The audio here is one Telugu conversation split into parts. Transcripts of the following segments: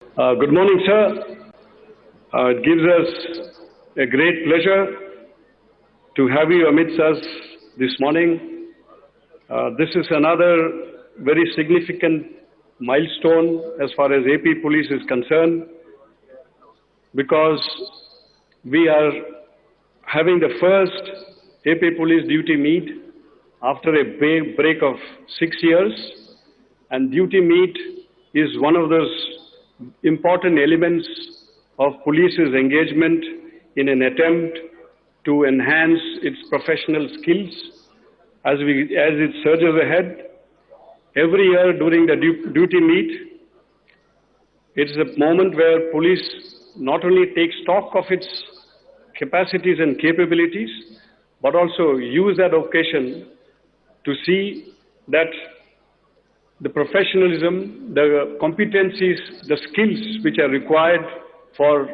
Good morning, sir. It gives us a great pleasure to have you amidst us this morning. This is another very significant milestone as far as AP Police is concerned, because we are having the first AP Police duty meet after a break of 6 years, and duty meet is one of those important elements of police's engagement in an attempt to enhance its professional skills as it surges ahead. Every year during the duty meet, it is a moment where police not only takes stock of its capacities and capabilities, but also use that occasion to see that the professionalism, the competencies, the skills which are required for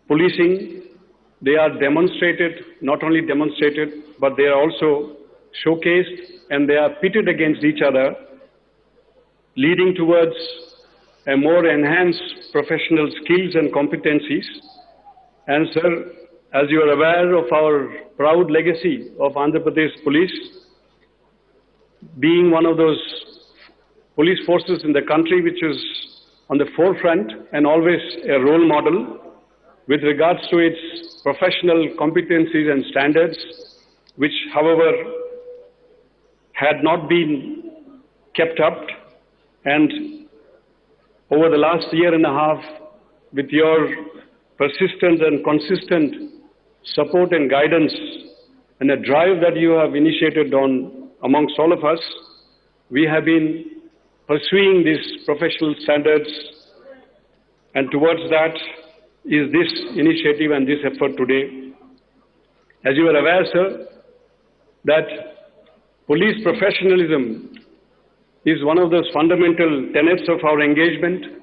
policing, they are demonstrated, not only demonstrated, but they are also showcased, and they are pitted against each other, leading towards a more enhanced professional skills and competencies. And sir, as you are aware of our proud legacy of Andhra Pradesh Police, being one of those police forces in the country which is on the forefront and always a role model with regards to its professional competencies and standards, which, however, had not been kept up. And over the last year and a half, with your persistent and consistent support and guidance and a drive that you have initiated on amongst all of us, we have been pursuing these professional standards, and towards that is this initiative and this effort today. As you are aware, sir, that police professionalism is one of those fundamental tenets of our engagement.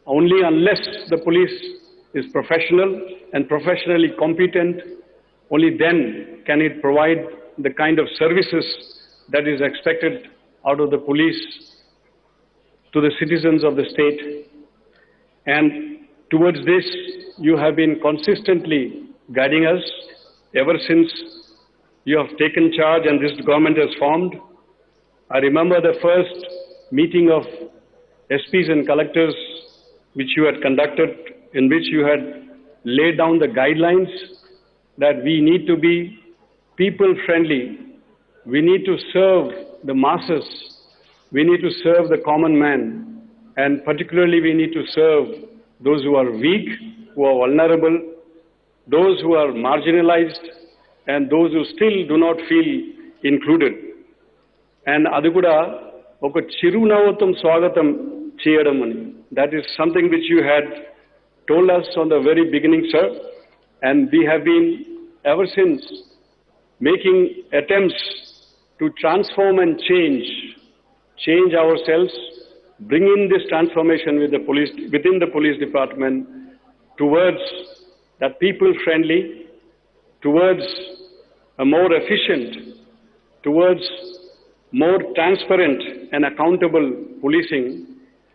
Only unless the police is professional and professionally competent, only then can it provide the kind of services that is expected out of the police to the citizens of the state. And towards this, you have been consistently guiding us ever since you have taken charge and this government has formed. I remember the first meeting of SPs and collectors which you had conducted, in which you had laid down the guidelines that we need to be people-friendly. We need to serve the masses. We need to serve the common man. And particularly we need to serve those who are weak, who are vulnerable, those who are marginalized, and those who still do not feel included. And adi kuda oka chirunavatam swagatam cheyadam ani. That is something which you had told us on the very beginning, sir. And we have been ever since making attempts to transform and change ourselves, bring in this transformation within the police department towards that people-friendly, towards a more efficient, towards more transparent and accountable policing.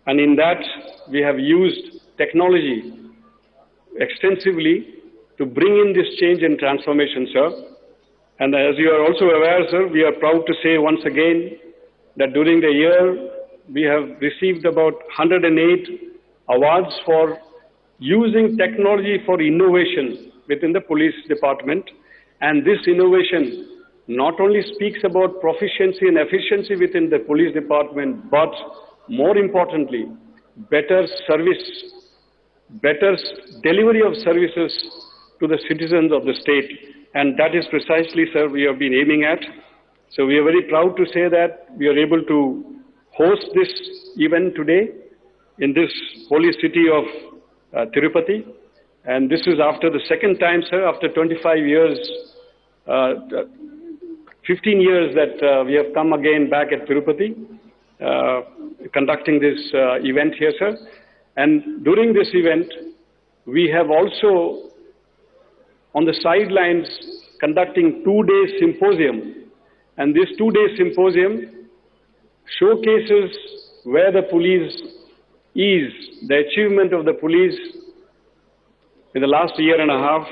And in that, we have used technology extensively to bring in this change and transformation, sir. And as you are also aware, sir, we are proud to say once again that during the year, we have received about 108 awards for using technology for innovation within the police department. And this innovation not only speaks about proficiency and efficiency within the police department, but more importantly, better service, better delivery of services to the citizens of the state. And that is precisely, sir, we have been aiming at. So we are very proud to say that we are able to host this event today in this holy city of Tirupati. And this is after the second time, sir, after 25 years, 15 years that we have come again back at Tirupati, conducting this event here, sir. And during this event, we have also on the sidelines conducting 2-day symposium. And this 2-day symposium showcases where the police is the achievement of the police in the last year and a half,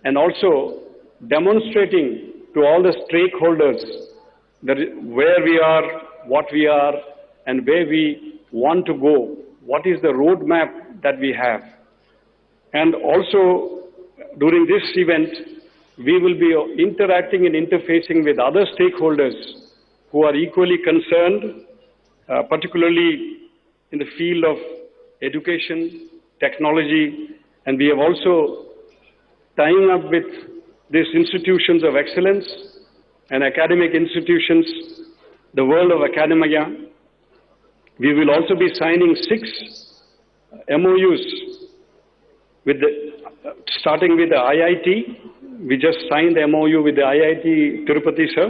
and also demonstrating to all the stakeholders that where we are, what we are, and where we want to go, what is the roadmap that we have. And also, during this event, we will be interacting and interfacing with other stakeholders who are equally concerned, particularly in the field of education, technology, and we have also tying up with these institutions of excellence and academic institutions, the world of academia. We will also be signing 6 MOUs with starting with the IIT. We just signed the MOU with the IIT Tirupati, sir.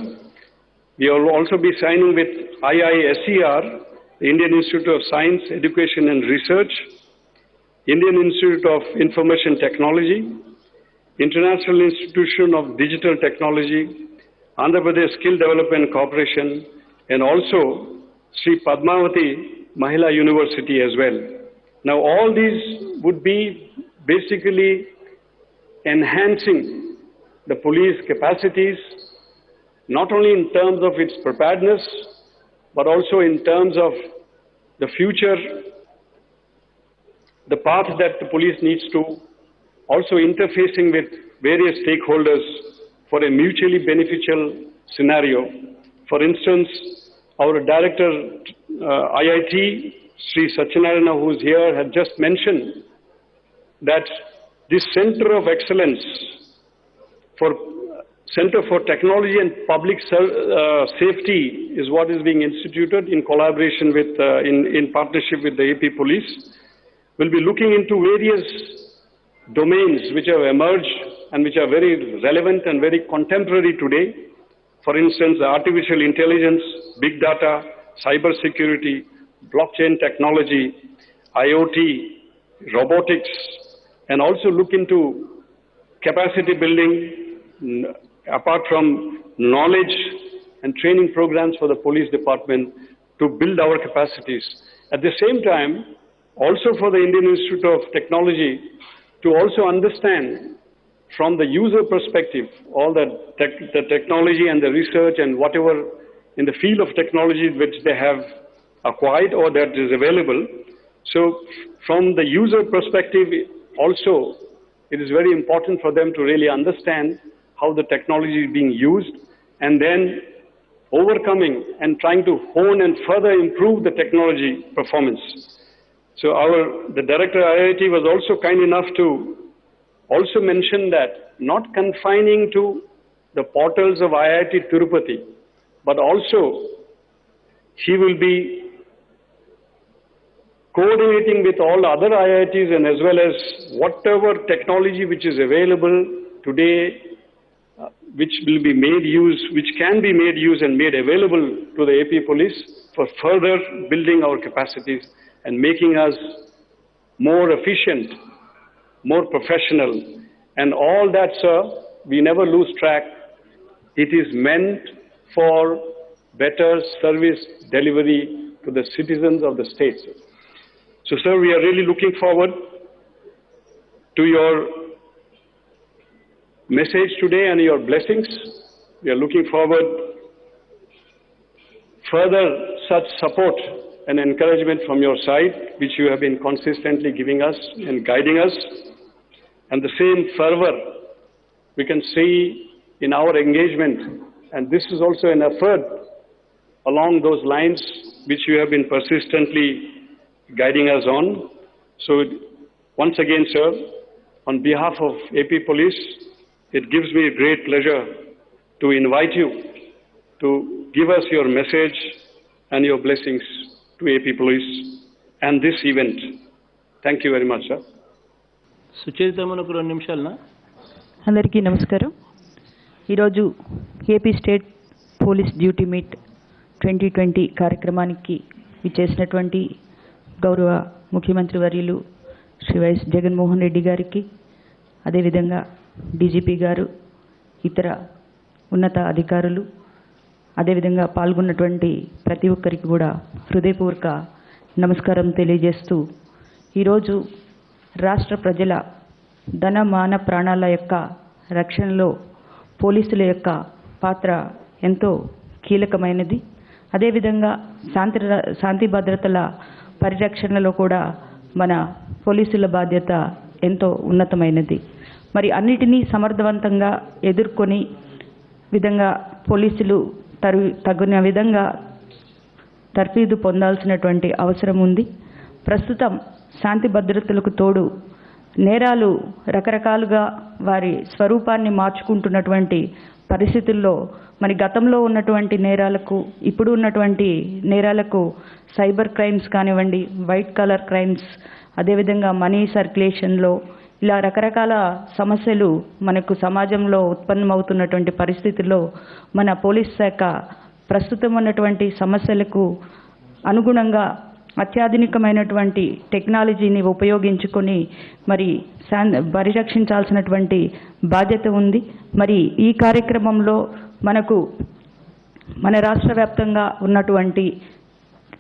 We will also be signing with IISER, the Indian Institute of Science, Education and Research, Indian Institute of Information Technology, International Institution of Digital Technology, Andhra Pradesh Skill Development Corporation, and also Sri Padmavati Mahila University as well. Now all these would be basically enhancing the police capacities, not only in terms of its preparedness, but also in terms of the future, the path that the police needs to, also interfacing with various stakeholders for a mutually beneficial scenario. For instance, our director, IIT, Sri Satyanarayana, who is here, had just mentioned that this Center of Excellence for Center for Technology and Public Safety is what is being instituted in collaboration with, in partnership with the AP Police. We'll be looking into various domains which have emerged and which are very relevant and very contemporary today. For instance, artificial intelligence, big data, cyber security, blockchain technology, IoT, robotics, and also look into capacity building, apart from knowledge and training programs for the police department to build our capacities. At the same time, also for the Indian Institute of Technology to also understand from the user perspective all the technology and the research and whatever in the field of technology which they have acquired or that is available. So from the user perspective also, it is very important for them to really understand how the technology is being used, and then overcoming and trying to hone and further improve the technology performance. So the director IIT was also kind enough to also mention that not confining to the portals of IIT Tirupati, but also he will be coordinating with all other IITs and as well as whatever technology which is available today, which will be made use, which can be made use and made available to the AP Police for further building our capacities and making us more efficient, more professional. And all that, sir, we never lose track. It is meant for better service delivery to the citizens of the state. So, sir, we are really looking forward to your message today and your blessings. We are looking forward further such support and encouragement from your side, which you have been consistently giving us and guiding us. And the same fervor we can see in our engagement. And this is also an effort along those lines which you have been persistently guiding us on. So once again, sir, on behalf of AP Police, it gives me a great pleasure to invite you to give us your message and your blessings to AP Police and this event. Thank you very much, sir. Sucharitha మనకు 2 నిమిషాలనా? అందరికీ నమస్కారం. ఈరోజు AP state police duty meet 2020 కార్యక్రమానికి విచ్చేసినటువంటి గౌరవ ముఖ్యమంత్రి వర్యులు శ్రీ వైఎస్ జగన్మోహన్ రెడ్డి గారికి, అదేవిధంగా డీజీపీ గారు, ఇతర ఉన్నత అధికారులు, అదేవిధంగా పాల్గొన్నటువంటి ప్రతి ఒక్కరికి కూడా హృదయపూర్వక నమస్కారం తెలియజేస్తూ ఈరోజు రాష్ట్ర ప్రజల ధన మాన ప్రాణాల యొక్క రక్షణలో పోలీసుల యొక్క పాత్ర ఎంతో కీలకమైనది. అదేవిధంగా శాంతి భద్రతల పరిరక్షణలో కూడా మన పోలీసుల బాధ్యత ఎంతో ఉన్నతమైనది. మరి అన్నిటినీ సమర్థవంతంగా ఎదుర్కొని విధంగా పోలీసులు తగిన విధంగా తర్ఫీదు పొందాల్సినటువంటి అవసరం ఉంది. ప్రస్తుతం శాంతి భద్రతలకు తోడు నేరాలు రకరకాలుగా వారి స్వరూపాన్ని మార్చుకుంటున్నటువంటి పరిస్థితుల్లో మరి గతంలో ఉన్నటువంటి నేరాలకు ఇప్పుడు ఉన్నటువంటి నేరాలకు సైబర్ క్రైమ్స్ కానివ్వండి, వైట్ కలర్ క్రైమ్స్, అదేవిధంగా మనీ సర్క్యులేషన్లో ఇలా రకరకాల సమస్యలు మనకు సమాజంలో ఉత్పన్నమవుతున్నటువంటి పరిస్థితుల్లో మన పోలీస్ శాఖ ప్రస్తుతం ఉన్నటువంటి సమస్యలకు అనుగుణంగా అత్యాధునికమైనటువంటి టెక్నాలజీని ఉపయోగించుకొని మరి పరిరక్షించాల్సినటువంటి బాధ్యత ఉంది. మరి ఈ కార్యక్రమంలో మనకు మన రాష్ట్ర వ్యాప్తంగా ఉన్నటువంటి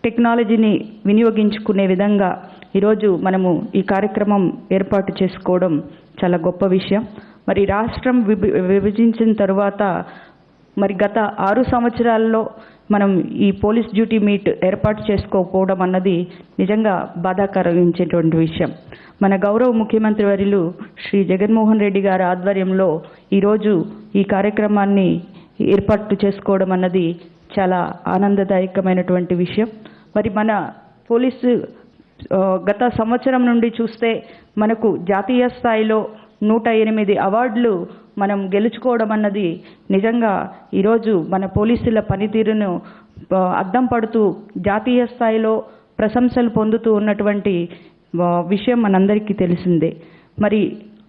టెక్నాలజీని వినియోగించుకునే విధంగా ఈరోజు మనము ఈ కార్యక్రమం ఏర్పాటు చేసుకోవడం చాలా గొప్ప విషయం. మరి రాష్ట్రం విభజించిన తరువాత మరి గత 6 సంవత్సరాల్లో మనం ఈ పోలీస్ డ్యూటీ మీట్ ఏర్పాటు చేసుకోకపోవడం అన్నది నిజంగా బాధాకరించేటువంటి విషయం. మన గౌరవ ముఖ్యమంత్రి వర్యులు శ్రీ జగన్మోహన్ రెడ్డి గారి ఆధ్వర్యంలో ఈరోజు ఈ కార్యక్రమాన్ని ఏర్పాటు చేసుకోవడం అన్నది చాలా ఆనందదాయకమైనటువంటి విషయం. మరి మన పోలీసు గత సంవత్సరం నుండి చూస్తే మనకు జాతీయ స్థాయిలో 108 అవార్డులు మనం గెలుచుకోవడం అన్నది నిజంగా ఈరోజు మన పోలీసుల పనితీరును అద్దం పడుతూ జాతీయ స్థాయిలో ప్రశంసలు పొందుతూ ఉన్నటువంటి విషయం మనందరికీ తెలిసిందే. మరి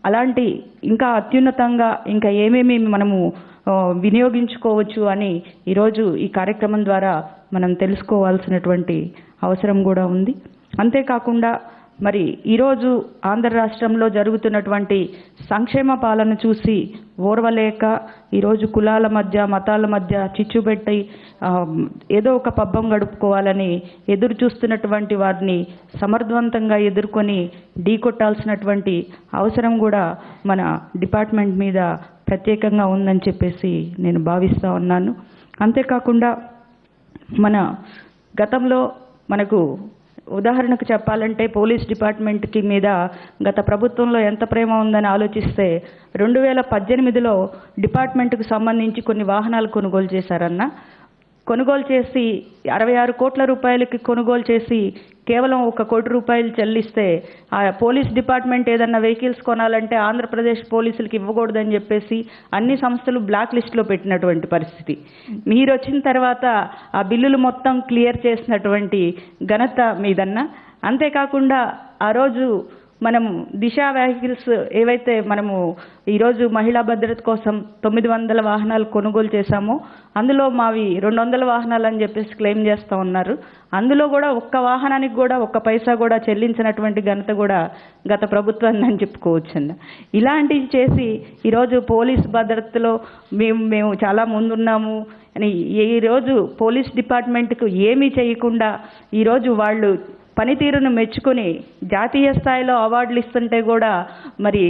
అలాంటి ఇంకా అత్యున్నతంగా ఇంకా ఏమేమి మనము వినియోగించుకోవచ్చు అని ఈరోజు ఈ కార్యక్రమం ద్వారా మనం తెలుసుకోవాల్సినటువంటి అవసరం కూడా ఉంది. అంతేకాకుండా మరి ఈరోజు ఆంధ్ర రాష్ట్రంలో జరుగుతున్నటువంటి సంక్షేమ పాలన చూసి ఓర్వలేక ఈరోజు కులాల మధ్య మతాల మధ్య చిచ్చుపెట్టి ఏదో ఒక పబ్బం గడుపుకోవాలని ఎదురు చూస్తున్నటువంటి వారిని సమర్థవంతంగా ఎదుర్కొని ఢీకొట్టాల్సినటువంటి అవసరం కూడా మన డిపార్ట్మెంట్ మీద ప్రత్యేకంగా ఉందని చెప్పేసి నేను భావిస్తూ ఉన్నాను. అంతేకాకుండా మన గతంలో మనకు ఉదాహరణకు చెప్పాలంటే పోలీస్ డిపార్ట్మెంట్కి మీద గత ప్రభుత్వంలో ఎంత ప్రేమ ఉందని ఆలోచిస్తే 2018లో డిపార్ట్మెంట్కు సంబంధించి కొన్ని వాహనాలు కొనుగోలు చేశారన్న. కొనుగోలు చేసి 66 కోట్ల రూపాయలకి కొనుగోలు చేసి కేవలం 1 కోటి రూపాయలు చెల్లిస్తే ఆ పోలీస్ డిపార్ట్మెంట్ ఏదన్నా వెహికల్స్ కొనాలంటే ఆంధ్రప్రదేశ్ పోలీసులకి ఇవ్వకూడదని చెప్పేసి అన్ని సంస్థలు బ్లాక్ లిస్ట్లో పెట్టినటువంటి పరిస్థితి. మీరు వచ్చిన తర్వాత ఆ బిల్లులు మొత్తం క్లియర్ చేసినటువంటి ఘనత మీదన్నా. అంతేకాకుండా ఆ రోజు మనము దిశ వెహికల్స్ ఏవైతే మనము ఈరోజు మహిళా భద్రత కోసం 900 వాహనాలు కొనుగోలు చేశామో అందులో మావి 200 వాహనాలు అని చెప్పేసి క్లెయిమ్ చేస్తూ ఉన్నారు. అందులో కూడా ఒక్క వాహనానికి కూడా 1 పైసా కూడా చెల్లించినటువంటి ఘనత కూడా గత ప్రభుత్వాన్ని అని చెప్పుకోవచ్చండి. ఇలాంటివి చేసి ఈరోజు పోలీస్ భద్రతలో మేము చాలా ముందున్నాము అని ఈరోజు పోలీస్ డిపార్ట్మెంట్కు ఏమీ చేయకుండా ఈరోజు వాళ్ళు పనితీరును మెచ్చుకొని జాతీయ స్థాయిలో అవార్డులు ఇస్తుంటే కూడా మరి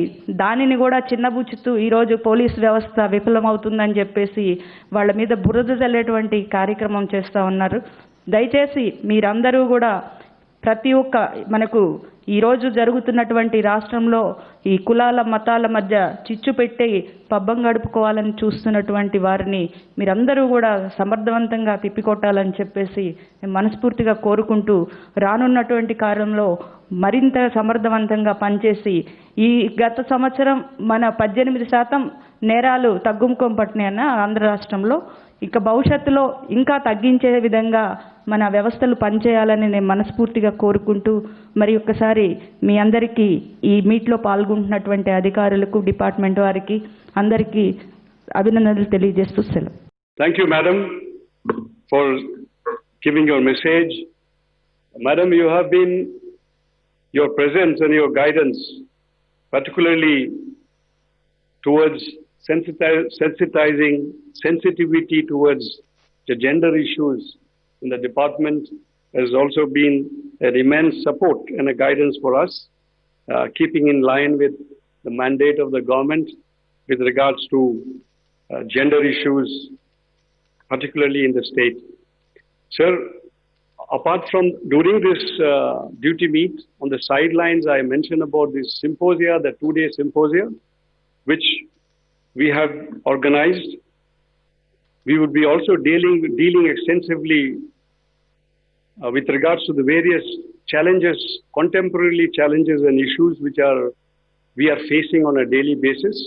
దానిని కూడా చిన్నబుచ్చుతూ ఈరోజు పోలీస్ వ్యవస్థ విఫలమవుతుందని చెప్పేసి వాళ్ళ మీద బురద చల్లేటువంటి కార్యక్రమం చేస్తూ ఉన్నారు. దయచేసి మీరందరూ కూడా ప్రతి ఒక్క మనకు ఈరోజు జరుగుతున్నటువంటి రాష్ట్రంలో ఈ కులాల మతాల మధ్య చిచ్చు పెట్టి పబ్బం గడుపుకోవాలని చూస్తున్నటువంటి వారిని మీరందరూ కూడా సమర్థవంతంగా తిప్పికొట్టాలని చెప్పేసి మనస్ఫూర్తిగా కోరుకుంటూ రానున్నటువంటి కాలంలో మరింత సమర్థవంతంగా పనిచేసి ఈ గత సంవత్సరం మన 18% నేరాలు తగ్గుముఖం పట్టినాయన్న ఆంధ్ర రాష్ట్రంలో. ఇక భవిష్యత్తులో ఇంకా తగ్గించే విధంగా మన వ్యవస్థలు పనిచేయాలని నేను మనస్ఫూర్తిగా కోరుకుంటూ మరి ఒక్కసారి మీ అందరికీ ఈ మీట్లో పాల్గొంటున్నటువంటి అధికారులకు డిపార్ట్మెంట్ వారికి అందరికీ అభినందనలు తెలియజేస్తూ సెలవు. Thank you madam for giving your message. Madam, you have been your presence and your guidance particularly towards sensitizing sensitivity towards the gender issues in the department has also been an immense support and a guidance for us, keeping in line with the mandate of the government with regards to gender issues, particularly in the state. Sir, apart from during this duty meet, on the sidelines, I mentioned about this symposia, the 2-day symposia, which we have organized. We would be also dealing extensively with regards to the various challenges, contemporary challenges and issues which we are facing on a daily basis.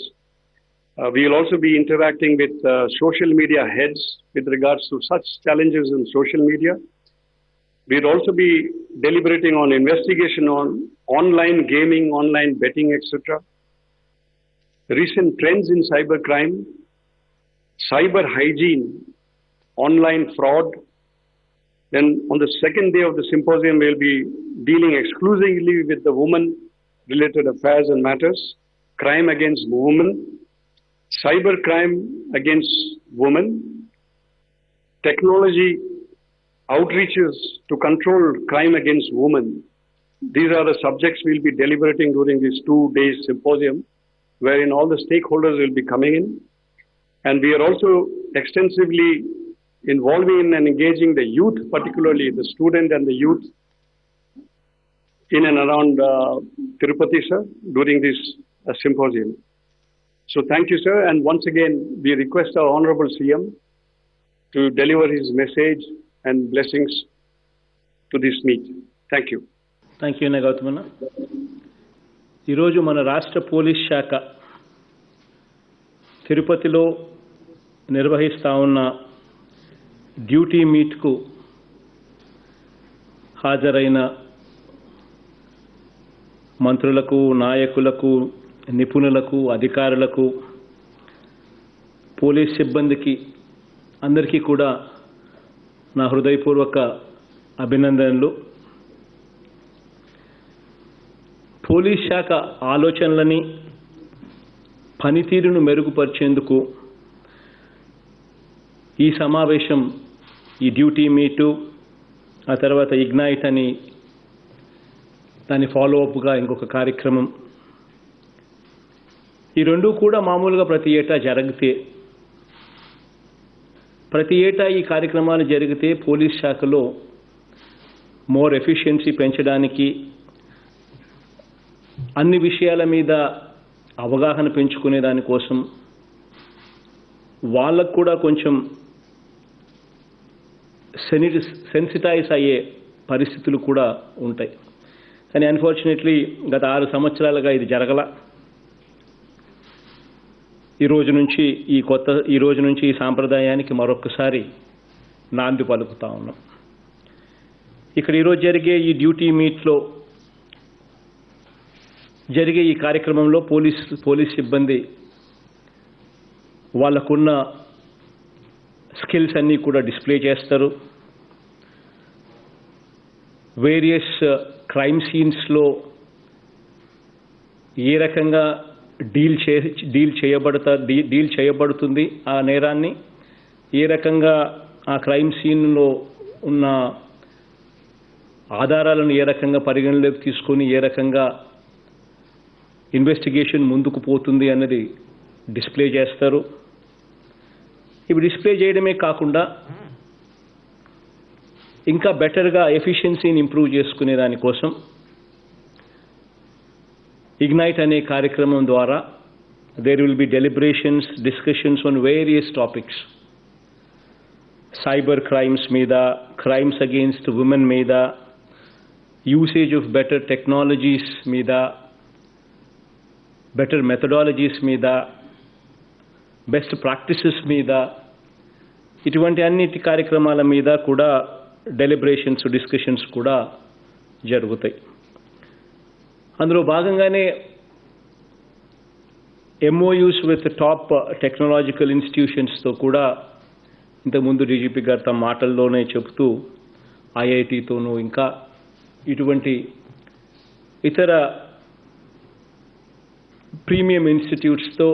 We will also be interacting with social media heads with regards to such challenges in social media. We'll also be deliberating on investigation on online gaming, online betting, etc. Recent trends in cybercrime, cyber hygiene, online fraud. Then on the second day of the symposium, we'll be dealing exclusively with the women-related affairs and matters, crime against women, cybercrime against women, technology outreaches to control crime against women. These are the subjects we'll be deliberating during this 2-day symposium, wherein all the stakeholders will be coming in. And we are also extensively involving and engaging the youth, particularly the student and the youth in and around Tirupati, sir, during this symposium. So thank you, sir. And once again, we request our Honorable CM to deliver his message and blessings to this meet. Thank you. Thank you గౌతమన్న. ఈరోజు మన రాష్ట్ర పోలీస్ శాఖ తిరుపతిలో నిర్వహిస్తూ ఉన్న డ్యూటీ మీట్కు హాజరైన మంత్రులకు, నాయకులకు, నిపుణులకు, అధికారులకు, పోలీస్ సిబ్బందికి అందరికీ కూడా నా హృదయపూర్వక అభినందనలు. పోలీస్ శాఖ ఆలోచనలని, పనితీరును మెరుగుపరిచేందుకు ఈ సమావేశం, ఈ డ్యూటీ మీటు, ఆ తర్వాత ఇగ్నైట్ అని దాని ఫాలోఅప్గా ఇంకొక కార్యక్రమం, ఈ రెండూ కూడా మామూలుగా ప్రతి ఏటా జరిగితే, ప్రతి ఏటా ఈ కార్యక్రమాలు జరిగితే పోలీస్ శాఖలో మోర్ ఎఫిషియన్సీ పెంచడానికి, అన్ని విషయాల మీద అవగాహన పెంచుకునే దానికోసం వాళ్ళకు కూడా కొంచెం సెన్సిటైజ్ అయ్యే పరిస్థితులు కూడా ఉంటాయి. కానీ అన్ఫార్చునేట్లీ గత 6 సంవత్సరాలుగా ఇది జరగల. ఈ రోజు నుంచి ఈ సాంప్రదాయానికి మరొకసారి నాంది పలుకుతా ఉన్నాం. ఇక్కడ ఈరోజు జరిగే ఈ డ్యూటీ మీట్లో జరిగే ఈ కార్యక్రమంలో పోలీస్ సిబ్బంది వాళ్ళకున్న స్కిల్స్ అన్నీ కూడా డిస్ప్లే చేస్తారు. వేరియస్ క్రైమ్ సీన్స్లో ఏ రకంగా డీల్ చేయబడుతుంది ఆ నేరాన్ని, ఏ రకంగా ఆ క్రైమ్ సీన్లో ఉన్న ఆధారాలను ఏ రకంగా పరిగణలోకి తీసుకొని ఏ రకంగా ఇన్వెస్టిగేషన్ ముందుకు పోతుంది అన్నది డిస్ప్లే చేస్తారు. ఇవి డిస్ప్లే చేయడమే కాకుండా ఇంకా బెటర్గా ఎఫిషియన్సీని ఇంప్రూవ్ చేసుకునే దానికోసం ఇగ్నైట్ అనే కార్యక్రమం ద్వారా there will be deliberations, discussions on various topics, cyber crimes మీద, క్రైమ్స్ అగెయిన్స్ట్ ఉమెన్ మీద, యూసేజ్ ఆఫ్ బెటర్ టెక్నాలజీస్ మీద, బెటర్ మెథడాలజీస్ మీద, బెస్ట్ ప్రాక్టీసెస్ మీద, ఇటువంటి అన్నిటి కార్యక్రమాల మీద కూడా డెలిబరేషన్స్, డిస్కషన్స్ కూడా జరుగుతాయి. అందులో భాగంగానే MOUs విత్ టాప్ టెక్నాలజికల్ ఇన్స్టిట్యూషన్స్తో కూడా ఇంతకుముందు డీజీపీ గారు తమ మాటల్లోనే చెబుతూ IITతోనూ ఇంకా ఇటువంటి ఇతర ప్రీమియం ఇన్స్టిట్యూట్స్తో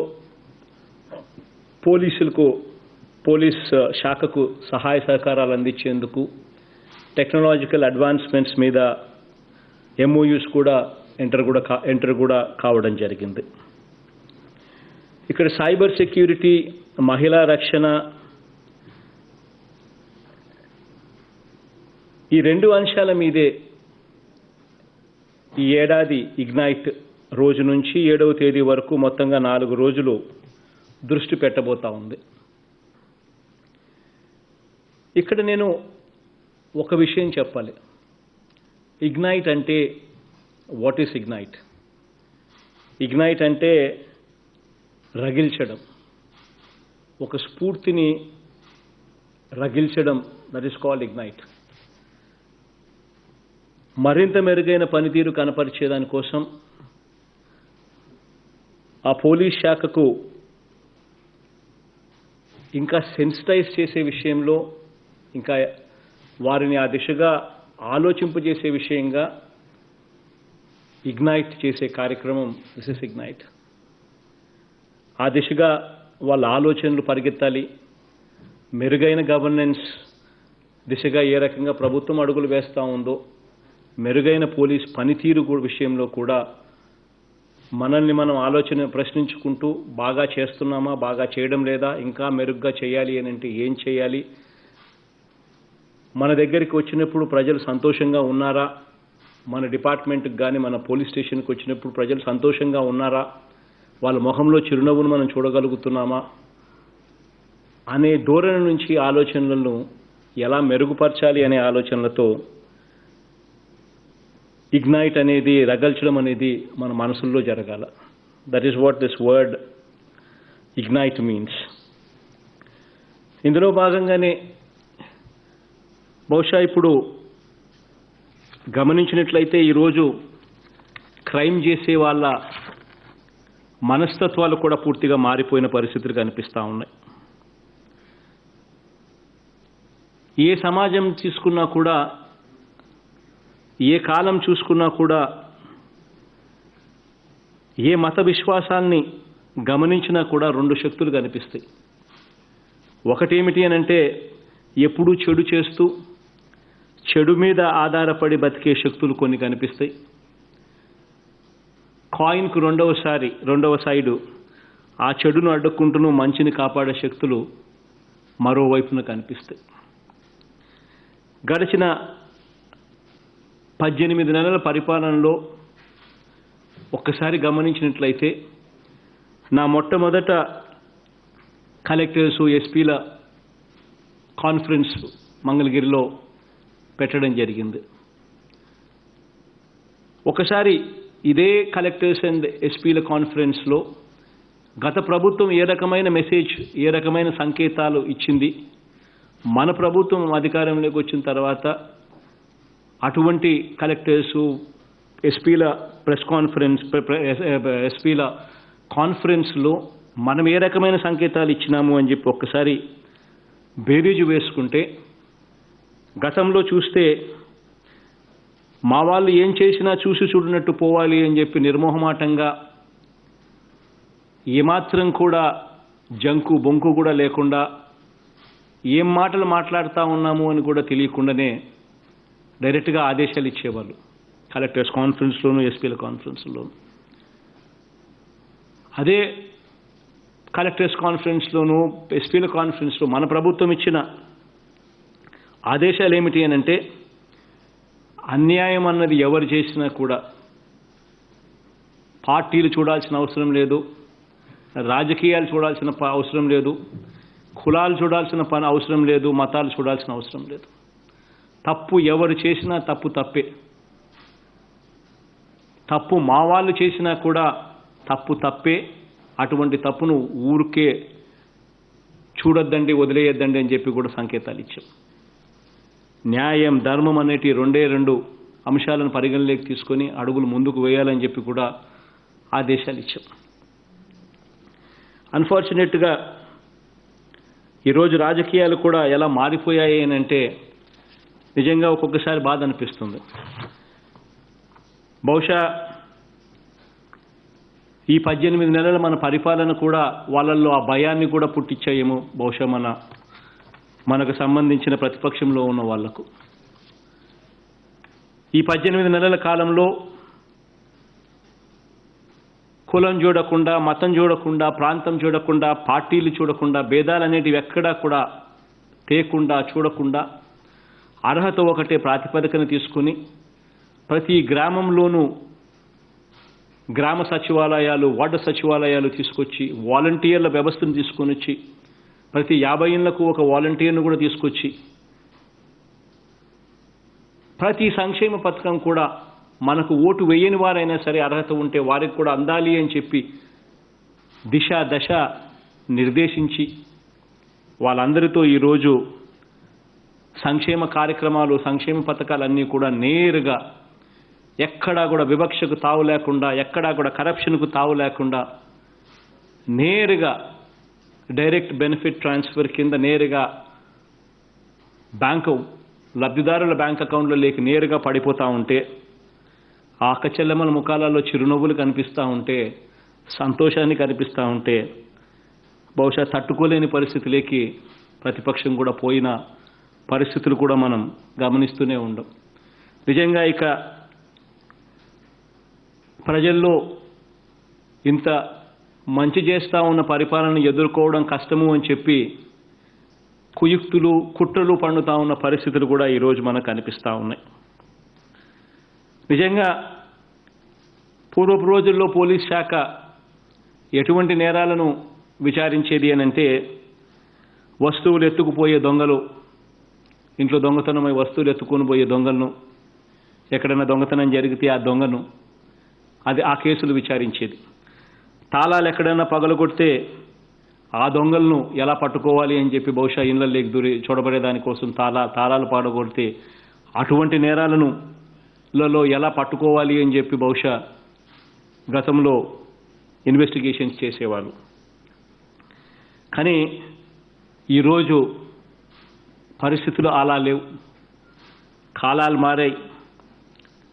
పోలీస్ శాఖకు సహాయ సహకారాలు అందించేందుకు టెక్నాలజికల్ అడ్వాన్స్మెంట్స్ మీద MOUs కూడా ఎంటర్ కూడా కావడం జరిగింది. ఇక్కడ సైబర్ సెక్యూరిటీ, మహిళా రక్షణ, ఈ 2 అంశాల మీదే ఈ ఏడాది ఇగ్నైట్ రోజు నుంచి 7వ తేదీ వరకు మొత్తంగా 4 రోజులు దృష్టి పెట్టబోతా ఉంది. ఇక్కడ నేను ఒక విషయం చెప్పాలి. ఇగ్నైట్ అంటే వాట్ ఈస్ ఇగ్నైట్? ఇగ్నైట్ అంటే రగిల్చడం, ఒక స్ఫూర్తిని రగిల్చడం, దట్ ఈస్ కాల్డ్ ఇగ్నైట్. మరింత మెరుగైన పనితీరు కనపరిచేదానికోసం ఆ పోలీస్ శాఖకు ఇంకా సెన్సిటైజ్ చేసే విషయంలో, ఇంకా వారిని ఆ దిశగా ఆలోచింపజేసే విషయంగా ఇగ్నైట్ చేసే కార్యక్రమం దిస్ ఇస్ ఇగ్నైట్. ఆ దిశగా వాళ్ళ ఆలోచనలు పరిగెత్తాలి. మెరుగైన గవర్నెన్స్ దిశగా ఏ రకంగా ప్రభుత్వం అడుగులు వేస్తూ ఉందో, మెరుగైన పోలీస్ పనితీరు విషయంలో కూడా మనల్ని మనం ఆలోచన ప్రశ్నించుకుంటూ బాగా చేస్తున్నామా, బాగా చేయడం లేదా, ఇంకా మెరుగ్గా చేయాలి అని అంటే ఏం చేయాలి, మన దగ్గరికి వచ్చినప్పుడు ప్రజలు సంతోషంగా ఉన్నారా, మన డిపార్ట్మెంట్కి కానీ మన పోలీస్ స్టేషన్కి వచ్చినప్పుడు ప్రజలు సంతోషంగా ఉన్నారా, వాళ్ళ ముఖంలో చిరునవ్వును మనం చూడగలుగుతున్నామా అనే ధోరణి నుంచి ఆలోచనలను ఎలా మెరుగుపరచాలి అనే ఆలోచనలతో ఇగ్నైట్ అనేది, రగల్చడం అనేది మన మనసుల్లో జరగాల. That is what this word ignite means. ఇందులో భాగంగానే బహుశా ఇప్పుడు గమనించినట్లయితే ఈరోజు క్రైమ్ చేసే వాళ్ళ మనస్తత్వాలు కూడా పూర్తిగా మారిపోయిన పరిస్థితులు కనిపిస్తూ ఉన్నాయి. ఏ సమాజం తీసుకున్నా కూడా, ఏ కాలం చూసుకున్నా కూడా, ఏ మత విశ్వాసాల్ని గమనించినా కూడా 2 శక్తులు కనిపిస్తాయి. ఒకటేమిటి అనంటే ఎప్పుడూ చెడు చేస్తూ చెడు మీద ఆధారపడి బతికే శక్తులు కొన్ని కనిపిస్తాయి. కాయిన్కు రెండవ సైడు ఆ చెడును అడ్డుకుంటూ మంచిని కాపాడే శక్తులు మరోవైపున కనిపిస్తాయి. గడిచిన 18 నెలల పరిపాలనలో ఒక్కసారి గమనించినట్లయితే నా మొట్టమొదట కలెక్టర్స్, ఎస్పీల కాన్ఫరెన్స్ మంగళగిరిలో పెట్టడం జరిగింది. ఒకసారి ఇదే కలెక్టర్స్ అండ్ ఎస్పీల కాన్ఫరెన్స్లో గత ప్రభుత్వం ఏ రకమైన మెసేజ్, ఏ రకమైన సంకేతాలు ఇచ్చింది, మన ప్రభుత్వం అధికారంలోకి వచ్చిన తర్వాత అటువంటి కలెక్టర్సు, ఎస్పీల ఎస్పీల కాన్ఫరెన్స్లో మనం ఏ రకమైన సంకేతాలు ఇచ్చినాము అని చెప్పి ఒక్కసారి బేరీజు వేసుకుంటే, గతంలో చూస్తే మా వాళ్ళు ఏం చేసినా చూసి చూడనట్టు పోవాలి అని చెప్పి నిర్మోహమాటంగా, ఏమాత్రం కూడా జంకు బొంకు కూడా లేకుండా, ఏం మాటలు మాట్లాడుతూ ఉన్నాము అని కూడా తెలియకుండానే డైరెక్ట్గా ఆదేశాలు ఇచ్చేవాళ్ళు కలెక్టర్స్ కాన్ఫరెన్స్లోను, ఎస్పీల కాన్ఫరెన్స్లోను. అదే కలెక్టర్స్ కాన్ఫరెన్స్లోను, ఎస్పీల కాన్ఫరెన్స్లో మన ప్రభుత్వం ఇచ్చిన ఆదేశాలు ఏమిటి అని అంటే, అన్యాయం అన్నది ఎవరు చేసినా కూడా పార్టీలు చూడాల్సిన అవసరం లేదు, రాజకీయాలు చూడాల్సిన అవసరం లేదు, కులాలు చూడాల్సిన అవసరం లేదు, మతాలు చూడాల్సిన అవసరం లేదు. తప్పు ఎవరు చేసినా తప్పు తప్పే. తప్పు మా వాళ్ళు చేసినా కూడా తప్పు తప్పే. అటువంటి తప్పును ఊరికే చూడొద్దండి, వదిలేయొద్దండి అని చెప్పి కూడా సంకేతాలు ఇచ్చాం. న్యాయం, ధర్మం అనేటి 2 అంశాలను పరిగణలోకి తీసుకొని అడుగులు ముందుకు వేయాలని చెప్పి కూడా ఆదేశాలు ఇచ్చాం. అన్ఫార్చునేట్గా ఈరోజు రాజకీయాలు కూడా ఎలా మారిపోయాయి అని అంటే నిజంగా ఒక్కొక్కసారి బాధ అనిపిస్తుంది. బహుశా ఈ 18 నెలల మన పరిపాలన కూడా వాళ్ళల్లో ఆ భయాన్ని కూడా పుట్టించాయేమో బహుశా మనకు సంబంధించిన ప్రతిపక్షంలో ఉన్న వాళ్లకు. ఈ 18 నెలల కాలంలో కులం చూడకుండా, మతం చూడకుండా, ప్రాంతం చూడకుండా, పార్టీలు చూడకుండా, భేదాలు అనేటివి ఎక్కడా కూడా తేకుండా చూడకుండా అర్హత ఒకటే ప్రాతిపదికన తీసుకుని ప్రతి గ్రామంలోనూ గ్రామ సచివాలయాలు, వార్డు సచివాలయాలు తీసుకొచ్చి వాలంటీర్ల వ్యవస్థను తీసుకొని వచ్చి ప్రతి 50 ఇళ్లకు ఒక వాలంటీర్ను కూడా తీసుకొచ్చి ప్రతి సంక్షేమ పథకం కూడా మనకు ఓటు వేయని వారైనా సరే అర్హత ఉంటే వారికి కూడా అందాలి అని చెప్పి దిశ దశ నిర్దేశించి వాళ్ళందరితో ఈరోజు సంక్షేమ కార్యక్రమాలు, సంక్షేమ పథకాలన్నీ కూడా నేరుగా ఎక్కడా కూడా వివక్షకు తావు లేకుండా, ఎక్కడా కూడా కరప్షన్కు తావు లేకుండా నేరుగా డైరెక్ట్ బెనిఫిట్ ట్రాన్స్ఫర్ కింద నేరుగా బ్యాంకు లబ్ధిదారుల బ్యాంక్ అకౌంట్లలోకి నేరుగా పడిపోతూ ఉంటే ఆ అక్కచెల్లెమ్మల ముఖాలలో చిరునవ్వులు కనిపిస్తూ ఉంటే, సంతోషాన్ని కనిపిస్తూ ఉంటే బహుశా తట్టుకోలేని పరిస్థితిలోకి ప్రతిపక్షం కూడా పోయిన పరిస్థితులు కూడా మనం గమనిస్తూనే ఉండం. నిజంగా ఇక ప్రజల్లో ఇంత మంచి చేస్తూ ఉన్న పరిపాలనను ఎదుర్కోవడం కష్టము అని చెప్పి కుయుక్తులు, కుట్రలు పండుతూ ఉన్న పరిస్థితులు కూడా ఈరోజు మనకు కనిపిస్తూ ఉన్నాయి. నిజంగా పూర్వపు రోజుల్లో పోలీస్ శాఖ ఎటువంటి నేరాలను విచారించేది అనంటే వస్తువులు ఎత్తుకుపోయే దొంగలు, ఇంట్లో దొంగతనమై వస్తువులు ఎత్తుకొని పోయే దొంగలను, ఎక్కడైనా దొంగతనం జరిగితే ఆ దొంగను ఆ కేసులు విచారించేది. తాళాలు ఎక్కడైనా పగలగొడితే ఆ దొంగలను ఎలా పట్టుకోవాలి అని చెప్పి బహుశా ఇళ్లలోకి దూరి చూడబడేదానికోసం తాళాలు పాడగొడితే అటువంటి నేరాలను ఎలా పట్టుకోవాలి అని చెప్పి బహుశా గతంలో ఇన్వెస్టిగేషన్స్ చేసేవాళ్ళు. కానీ ఈరోజు పరిస్థితులు అలా లేవు. కాలాలు మారాయి,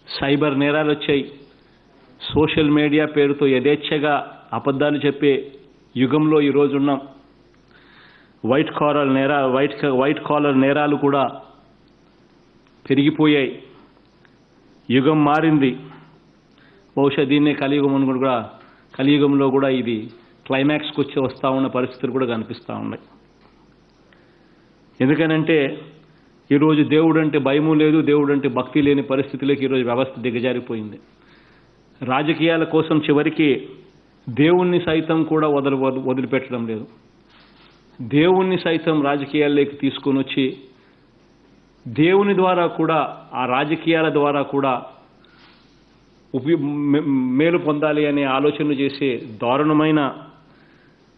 సైబర్ నేరాలు వచ్చాయి, సోషల్ మీడియా పేరుతో యథేచ్ఛగా అబద్ధాలు చెప్పే యుగంలో ఈరోజు ఉన్నాం. వైట్ కాలర్ నేరాలు కూడా పెరిగిపోయాయి. యుగం మారింది. బహుశా దీన్నే కలియుగంలో కూడా ఇది క్లైమాక్స్కి వచ్చి వస్తూ ఉన్న పరిస్థితులు కూడా కనిపిస్తూ ఉన్నాయి. ఎందుకనంటే ఈరోజు దేవుడు అంటే భయము లేదు, దేవుడు అంటే భక్తి లేని పరిస్థితులకి ఈరోజు వ్యవస్థ దిగజారిపోయింది. రాజకీయాల కోసం చివరికి దేవుణ్ణి సైతం కూడా వదిలిపెట్టడం లేదు. దేవుణ్ణి సైతం రాజకీయాల్లోకి తీసుకొని వచ్చి దేవుని ద్వారా కూడా, ఆ రాజకీయాల ద్వారా కూడా మేలు పొందాలి అనే ఆలోచనలు చేసే దారుణమైన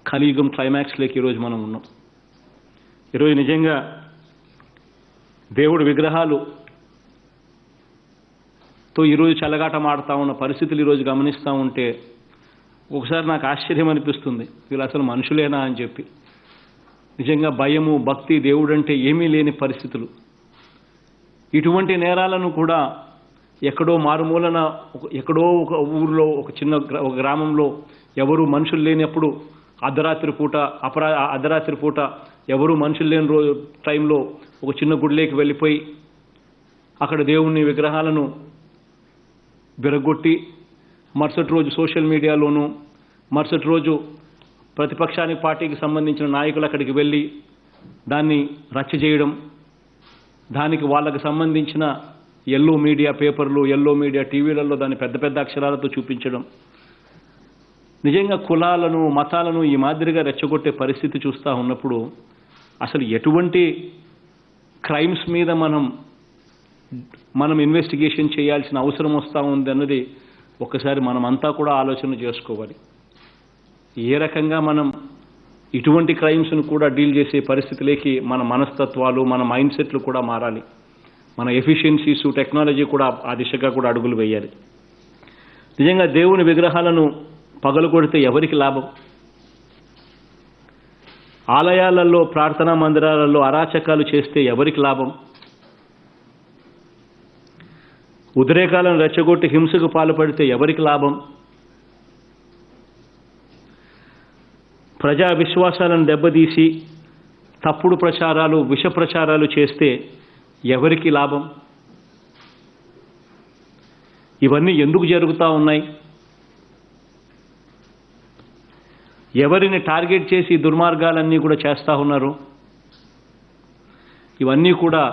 కలియుగం క్లైమాక్స్లోకి ఈరోజు మనం ఉన్నాం. ఈరోజు నిజంగా దేవుడి విగ్రహాలుతో ఈరోజు చెలగాటం ఆడుతూ ఉన్న పరిస్థితులు ఈరోజు గమనిస్తూ ఉంటే ఒకసారి నాకు ఆశ్చర్యం అనిపిస్తుంది, వీళ్ళు అసలు మనుషులేనా అని చెప్పి. నిజంగా భయము, భక్తి, దేవుడంటే ఏమీ లేని పరిస్థితులు. ఇటువంటి నేరాలను కూడా ఎక్కడో మారుమూలన, ఎక్కడో ఒక ఊరిలో, ఒక గ్రామంలో ఎవరు మనుషులు లేనప్పుడు అర్ధరాత్రి పూట ఎవరు మనుషులు లేని టైంలో ఒక చిన్న గుడిలోకి వెళ్ళిపోయి అక్కడ దేవుని విగ్రహాలను విరగొట్టి మరుసటి రోజు సోషల్ మీడియాలోనూ, మరుసటి రోజు ప్రతిపక్షానికి పార్టీకి సంబంధించిన నాయకులు అక్కడికి వెళ్ళి దాన్ని రచ్చ చేయడం, దానికి వాళ్ళకి సంబంధించిన ఎల్లో మీడియా పేపర్లు, ఎల్లో మీడియా టీవీలలో దాన్ని పెద్ద పెద్ద అక్షరాలతో చూపించడం. నిజంగా కులాలను, మతాలను ఈ మాదిరిగా రెచ్చగొట్టే పరిస్థితి చూస్తూ ఉన్నప్పుడు అసలు ఎటువంటి క్రైమ్స్ మీద మనం ఇన్వెస్టిగేషన్ చేయాల్సిన అవసరం వస్తూ ఉంది అన్నది ఒకసారి మనమంతా కూడా ఆలోచన చేసుకోవాలి. ఏ రకంగా మనం ఇటువంటి క్రైమ్స్ను కూడా డీల్ చేసే పరిస్థితిలోకి మన మనస్తత్వాలు, మన మైండ్ సెట్లు కూడా మారాలి. మన ఎఫిషియన్సీస్, టెక్నాలజీ కూడా ఆ దిశగా కూడా అడుగులు వేయాలి. నిజంగా దేవుని విగ్రహాలను పగలగొడితే ఎవరికి లాభం? ఆలయాలలో, ప్రార్థనా మందిరాలలో అరాచకాలు చేస్తే ఎవరికి లాభం? ఉద్రేకాలను రెచ్చగొట్టి హింసకు పాల్పడితే ఎవరికి లాభం? ప్రజా విశ్వాసాలను దెబ్బతీసి తప్పుడు ప్రచారాలు, విష ప్రచారాలు చేస్తే ఎవరికి లాభం? ఇవన్నీ ఎందుకు జరుగుతూ ఉన్నాయి? ఎవరిని టార్గెట్ చేసి దుర్మార్గాలన్నీ కూడా చేస్తూ ఉన్నారు? ఇవన్నీ కూడా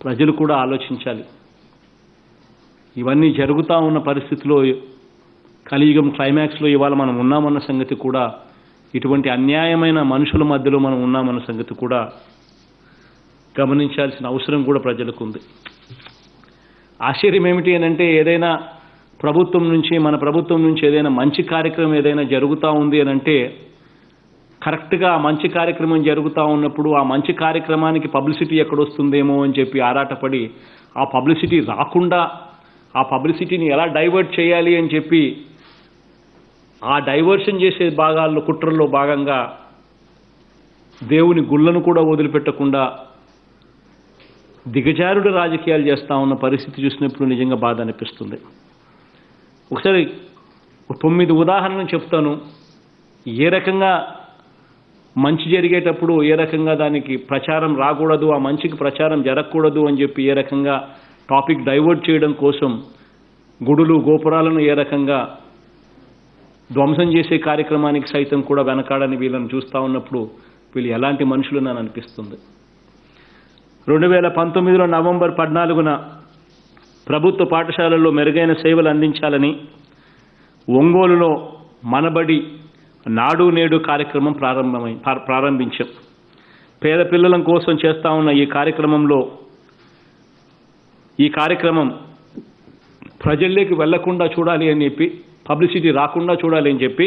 ప్రజలు కూడా ఆలోచించాలి. ఇవన్నీ జరుగుతూ ఉన్న పరిస్థితిలో కలియుగం క్లైమాక్స్లో ఇవాళ మనం ఉన్నామన్న సంగతి కూడా, ఇటువంటి అన్యాయమైన మనుషుల మధ్యలో మనం ఉన్నామన్న సంగతి కూడా గమనించాల్సిన అవసరం కూడా ప్రజలకు ఉంది. ఆశ్చర్యం ఏమిటి అని అంటే, ఏదైనా ప్రభుత్వం నుంచి, మన ప్రభుత్వం నుంచి ఏదైనా మంచి కార్యక్రమం ఏదైనా జరుగుతూ ఉంది అని అంటే, కరెక్ట్గా ఆ మంచి కార్యక్రమం జరుగుతూ ఉన్నప్పుడు ఆ మంచి కార్యక్రమానికి పబ్లిసిటీ ఎక్కడొస్తుందేమో అని చెప్పి ఆరాటపడి, ఆ పబ్లిసిటీ రాకుండా ఆ పబ్లిసిటీని ఎలా డైవర్ట్ చేయాలి అని చెప్పి ఆ డైవర్షన్ చేసే భాగాల్లో, కుట్రల్లో భాగంగా దేవుని గుళ్ళను కూడా వదిలిపెట్టకుండా దిగజారుడు రాజకీయాలు చేస్తూ ఉన్న పరిస్థితి చూసినప్పుడు నిజంగా బాధ అనిపిస్తుంది. ఒకసారి 9 ఉదాహరణలు చెప్తాను. ఏ రకంగా మంచి జరిగేటప్పుడు ఏ రకంగా దానికి ప్రచారం రాకూడదు, ఆ మంచికి ప్రచారం జరగకూడదు అని చెప్పి ఏ రకంగా టాపిక్ డైవర్ట్ చేయడం కోసం గుడులు గోపురాలను ఏ రకంగా ధ్వంసం చేసే కార్యక్రమానికి సైతం కూడా వెనకాడని వీళ్ళని చూస్తూ ఉన్నప్పుడు వీళ్ళు ఎలాంటి మనుషులు అని అనిపిస్తుంది. 2019 నవంబర్ 14న ప్రభుత్వ పాఠశాలల్లో మెరుగైన సేవలు అందించాలని ఒంగోలులో మనబడి నాడు నేడు కార్యక్రమం ప్రారంభించాం. పేద పిల్లల కోసం చేస్తూ ఉన్న ఈ కార్యక్రమం ప్రజల్లోకి వెళ్లకుండా చూడాలి అని చెప్పి, పబ్లిసిటీ రాకుండా చూడాలి అని చెప్పి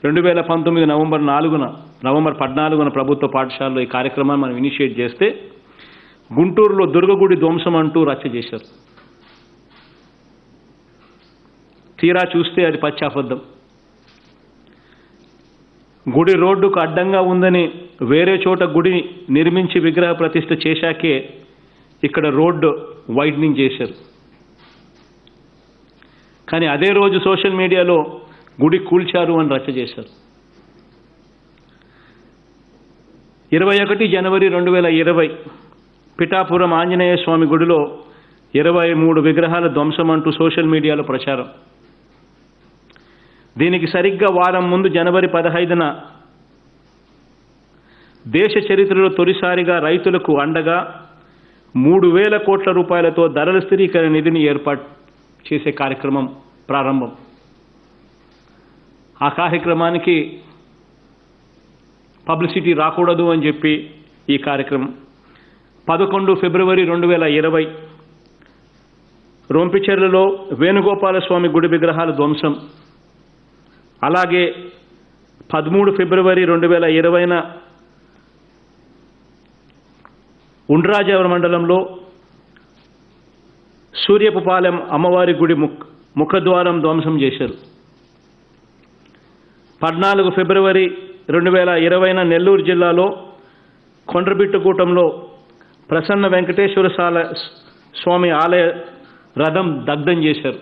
2019 నవంబర్ 14న ప్రభుత్వ పాఠశాలలో ఈ కార్యక్రమాన్ని మనం ఇనిషియేట్ చేస్తే, గుంటూరులో దుర్గగుడి ధ్వంసం అంటూ రచ్చ చేశారు. తీరా చూస్తే అది పచ్చాబద్ధం. గుడి రోడ్డుకు అడ్డంగా ఉందని వేరే చోట గుడి నిర్మించి విగ్రహ ప్రతిష్ఠ చేశాకే ఇక్కడ రోడ్డు వైడనింగ్ చేశారు. కానీ అదే రోజు సోషల్ మీడియాలో గుడి కూల్చారు అని రచ్చ చేశారు. 21 జనవరి 2020 పిఠాపురం ఆంజనేయ స్వామి గుడిలో 23 విగ్రహాల ధ్వంసం అంటూ సోషల్ మీడియాలో ప్రచారం. దీనికి సరిగ్గా వారం ముందు జనవరి 15న దేశ చరిత్రలో తొలిసారిగా రైతులకు అండగా 3,000 కోట్ల రూపాయలతో ధరల స్థిరీకరణ నిధిని ఏర్పాటు చేసే కార్యక్రమం ప్రారంభం. ఆ కార్యక్రమానికి పబ్లిసిటీ రాకూడదు అని చెప్పి ఈ కార్యక్రమం 11 ఫిబ్రవరి 2020 రొంపిచెర్లలో వేణుగోపాలస్వామి గుడి విగ్రహాల ధ్వంసం. అలాగే 13 ఫిబ్రవరి 2020న ఉండ్రాజవరం మండలంలో సూర్యపుపాలెం అమ్మవారి గుడి ముఖద్వారం ధ్వంసం చేశారు. 14 ఫిబ్రవరి 2020న నెల్లూరు జిల్లాలో కొండ్రబిట్టుకూటంలో ప్రసన్న వెంకటేశ్వర స్వామి ఆలయ రథం దగ్ధం చేశారు.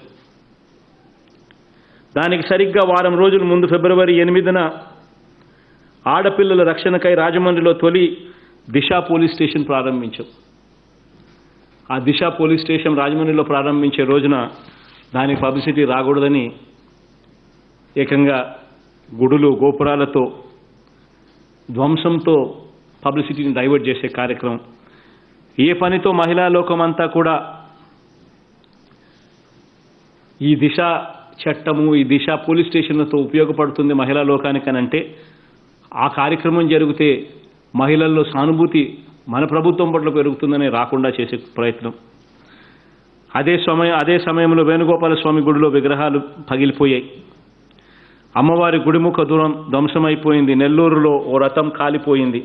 దానికి సరిగ్గా వారం రోజుల ముందు ఫిబ్రవరి 8న ఆడపిల్లల రక్షణకై రాజమండ్రిలో తొలి దిశ పోలీస్ స్టేషన్ ప్రారంభించాం. ఆ దిశ పోలీస్ స్టేషన్ రాజమండ్రిలో ప్రారంభించే రోజున దానికి పబ్లిసిటీ రాకూడదని ఏకంగా గుడులు గోపురాలతో ధ్వంసంతో పబ్లిసిటీని డైవర్ట్ చేసే కార్యక్రమం. ఏ పనితో మహిళా లోకం అంతా కూడా ఈ దిశ చట్టము, ఈ దిశ పోలీస్ స్టేషన్లతో ఉపయోగపడుతుంది మహిళా లోకానికనంటే, ఆ కార్యక్రమం జరిగితే మహిళల్లో సానుభూతి మన ప్రభుత్వం పట్ల పెరుగుతుందని రాకుండా చేసే ప్రయత్నం. అదే సమయంలో వేణుగోపాల స్వామి గుడిలో విగ్రహాలు పగిలిపోయాయి. అమ్మవారి గుడిముఖ దూరం ధ్వంసమైపోయింది. నెల్లూరులో ఓ రథం కాలిపోయింది.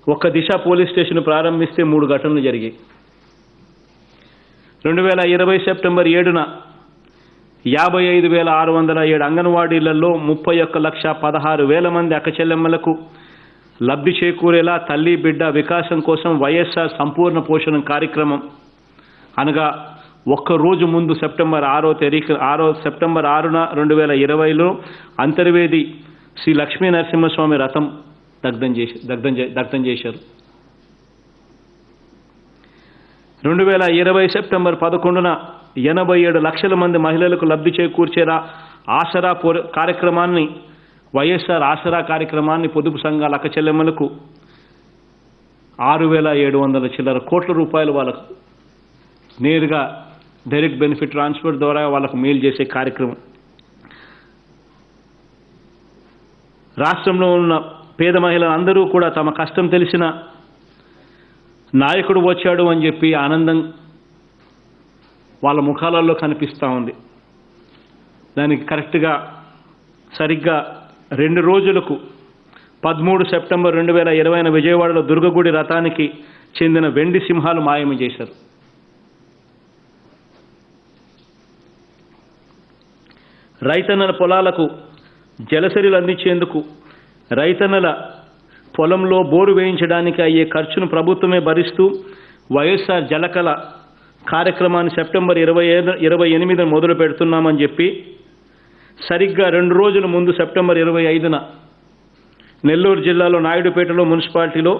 ఒక్క దిశ పోలీస్ స్టేషన్ ప్రారంభిస్తే 3 ఘటనలు జరిగాయి. 2020 సెప్టెంబర్ 7న 55,607 అంగన్వాడీలలో 31,16,000 మంది అక్కచెల్లెమ్మలకు లబ్ధి చేకూరేలా తల్లి బిడ్డ వికాసం కోసం వైఎస్ఆర్ సంపూర్ణ పోషణ కార్యక్రమం అనగా ఒక్కరోజు ముందు సెప్టెంబర్ 6న 2020లో అంతర్వేది శ్రీ లక్ష్మీ నరసింహస్వామి రథం దగ్ధం చేశారు. 2020 సెప్టెంబర్ 11న 87 లక్షల మంది మహిళలకు లబ్ధి చేకూర్చేలా ఆసరా కార్యక్రమాన్ని, వైఎస్ఆర్ ఆసరా కార్యక్రమాన్ని పొదుపు సంఘాల అక్క చెల్లెమ్మలకు 6,700 చిల్లర కోట్ల రూపాయలు వాళ్ళకు నేరుగా డైరెక్ట్ బెనిఫిట్ ట్రాన్స్ఫర్ ద్వారా వాళ్ళకు మేలు చేసే కార్యక్రమం. రాష్ట్రంలో ఉన్న పేద మహిళలందరూ కూడా తమ కష్టం తెలిసిన నాయకుడు వచ్చాడు అని చెప్పి ఆనందం వాళ్ళ ముఖాలలో కనిపిస్తూ ఉంది. దానికి కరెక్ట్గా సరిగ్గా 2 రోజులకు 13 సెప్టెంబర్ 2020 విజయవాడలో దుర్గగుడి రథానికి చెందిన వెండి సింహాలు మాయం చేశారు. రైతన్నల పొలాలకు జలసరిలు అందించేందుకు రైతన్నల పొలంలో బోరు వేయించడానికి అయ్యే ఖర్చును ప్రభుత్వమే భరిస్తూ వైఎస్ఆర్ జలకళ కార్యక్రమాన్ని సెప్టెంబర్ 28న మొదలు పెడుతున్నామని చెప్పి సరిగ్గా 2 రోజుల ముందు సెప్టెంబర్ 25న నెల్లూరు జిల్లాలో నాయుడుపేటలో మున్సిపాలిటీలో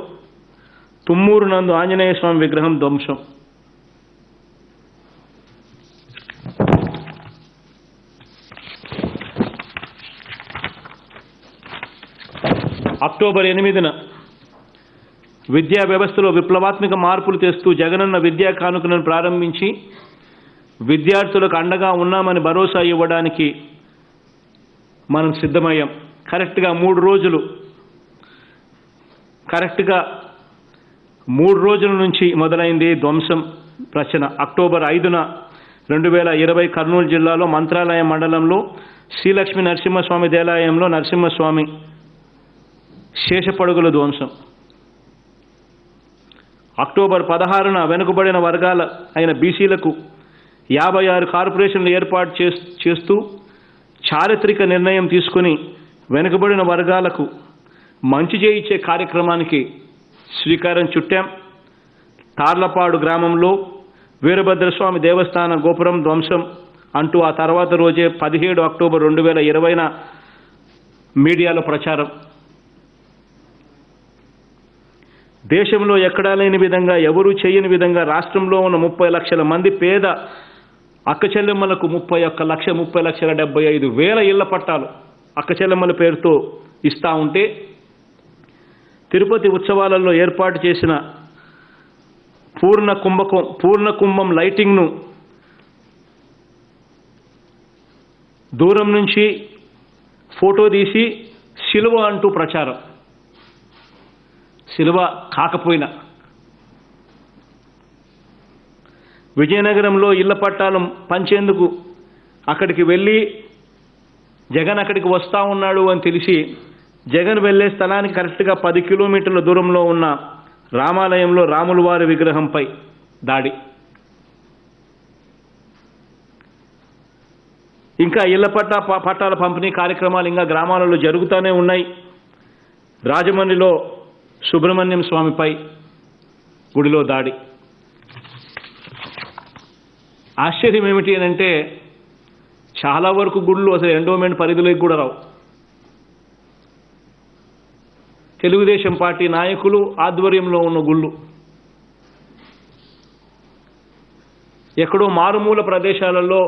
తుమ్మూరు నందు ఆంజనేయ స్వామి విగ్రహం ధ్వంసం. అక్టోబర్ 8న విద్యా వ్యవస్థలో విప్లవాత్మక మార్పులు తెస్తూ జగనన్న విద్యా కానుకలను ప్రారంభించి విద్యార్థులకు అండగా ఉన్నామని భరోసా ఇవ్వడానికి మనం సిద్ధమయ్యాం. కరెక్ట్గా 3 రోజుల నుంచి మొదలైంది ధ్వంసం ప్రచన. అక్టోబర్ 5న 2020 కర్నూలు జిల్లాలో మంత్రాలయం మండలంలో శ్రీలక్ష్మీ నరసింహస్వామి దేవాలయంలో నరసింహస్వామి శేషపడుగుల ధ్వంసం. అక్టోబర్ 16న వెనుకబడిన వర్గాల అయిన బీసీలకు 56 కార్పొరేషన్లు ఏర్పాటు చేస్తూ చారిత్రక నిర్ణయం తీసుకుని వెనుకబడిన వర్గాలకు మంచి చేయించే కార్యక్రమానికి శ్రీకారం చుట్టాం. తార్లపాడు గ్రామంలో వీరభద్రస్వామి దేవస్థాన గోపురం ధ్వంసం అంటూ ఆ తర్వాత రోజే 17 అక్టోబర్ 2020న మీడియాలో ప్రచారం. దేశంలో ఎక్కడా లేని విధంగా, ఎవరూ చేయని విధంగా రాష్ట్రంలో ఉన్న 30 లక్షల మంది పేద అక్క చెల్లెమ్మలకు 30,75,000 ఇళ్ల పట్టాలు అక్క చెల్లెమ్మల పేరుతో ఇస్తూ ఉంటే, తిరుపతి ఉత్సవాలలో ఏర్పాటు చేసిన పూర్ణ కుంభం లైటింగ్ను దూరం నుంచి ఫోటో తీసి శిలువ అంటూ ప్రచారం. శిలువ కాకపోయినా విజయనగరంలో ఇళ్ల పట్టాలు పంచేందుకు అక్కడికి వెళ్ళి జగన్ అక్కడికి వస్తూ ఉన్నాడు అని తెలిసి జగన్ వెళ్ళే స్థలానికి కరెక్ట్గా 10 కిలోమీటర్ల దూరంలో ఉన్న రామాలయంలో రాముల వారి విగ్రహంపై దాడి. ఇంకా ఇళ్ల పట్టాల పంపిణీ కార్యక్రమాలు ఇంకా గ్రామాలలో జరుగుతూనే ఉన్నాయి. రాజమండ్రిలో సుబ్రహ్మణ్యం స్వామిపై గుడిలో దాడి. ఆశ్చర్యం ఏమిటి అంటే చాలా వరకు గుళ్ళు అసలు ఎండోమెంట్ పరిధిలోకి కూడా రావు. తెలుగుదేశం పార్టీ నాయకులు ఆధ్వర్యంలో ఉన్న గుళ్ళు ఎక్కడో మారుమూల ప్రదేశాలలో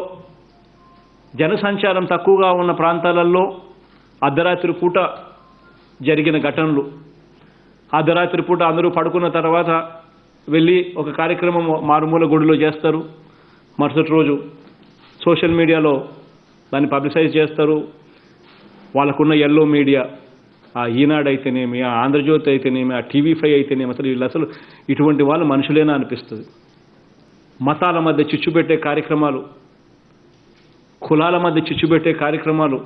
జనసంచారం తక్కువగా ఉన్న ప్రాంతాలలో అర్ధరాత్రి పూట జరిగిన ఘటనలు. అర్ధరాత్రి పూట అందరూ పడుకున్న తర్వాత వెళ్ళి ఒక కార్యక్రమం మారుమూల గుడిలో చేస్తారు. మరుసటి రోజు సోషల్ మీడియాలో దాన్ని పబ్లిసైజ్ చేస్తారు. వాళ్ళకున్న ఎల్లో మీడియా, ఆ ఈనాడు అయితేనేమి, ఆ ఆంధ్రజ్యోతి అయితేనేమి, ఆ TV5 అయితేనేమి, అసలు ఇటువంటి వాళ్ళు మనుషులేనా అనిపిస్తుంది. మతాల మధ్య చిచ్చుపెట్టే కార్యక్రమాలు, కులాల మధ్య చిచ్చుపెట్టే కార్యక్రమాలు,